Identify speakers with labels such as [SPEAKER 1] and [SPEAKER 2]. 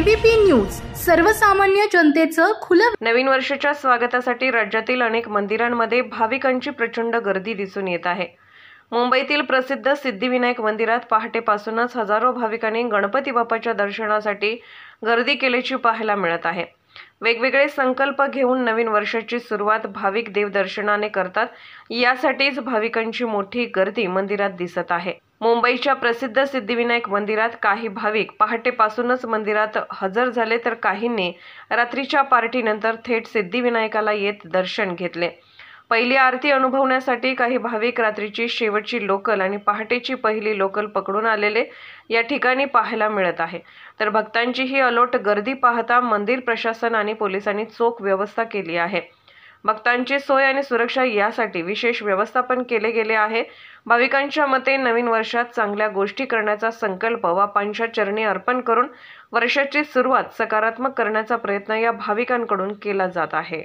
[SPEAKER 1] ABP news सर्वसामान्य जनतेचं खुलं।
[SPEAKER 2] नवीन वर्षाच्या स्वागतासाठी राज्यातील अनेक मंदिरांमध्ये भाविकांची प्रचंड गर्दी दिसून येत आहे। मुंबईतील प्रसिद्ध सिद्धिविनायक मंदिरात पहाटेपासूनच हजारो भाविकांनी गणपती बाप्पाच्या दर्शनासाठी गर्दी केल्याची पाहायला मिळत आहे। वेगवेगळे संकल्प घेऊन नवीन वर्षाची सुरुवात भाविक देवदर्शनाने करतात, यासाठीच भाविकांची मोठी गर्दी मंदिरात दिसत आहे। मुंबईच्या प्रसिद्ध सिद्धिविनायक मंदिरात काही भाविक पहाटेपासूनच मंदिरात हजर झाले, तर काहींनी रात्रीच्या पार्टीनंतर थेट सिद्धिविनायकाला येत दर्शन घेतले। पहिली आरती अनुभवण्यासाठी काही भाविक रात्रीची शेवटची लोकल आणि पहाटेची पहिली लोकल पकडून आलेले या ठिकाणी पाहायला मिळत आहे। तर भक्तांची ही अलोट गर्दी पाहता मंदिर प्रशासन आणि पोलिसांनी चोख व्यवस्था केली आहे। भक्तांची सोय आणि सुरक्षा यासाठी विशेष व्यवस्थापन केले गेले आहे। भाविकांच्या मते नवीन वर्षात चांगल्या गोष्टी करण्याचा संकल्प बाप्पांच्या चरणी अर्पण करून वर्षाची सुरुवात सकारात्मक करण्याचा प्रयत्न या भाविकांकडून केला जात आहे।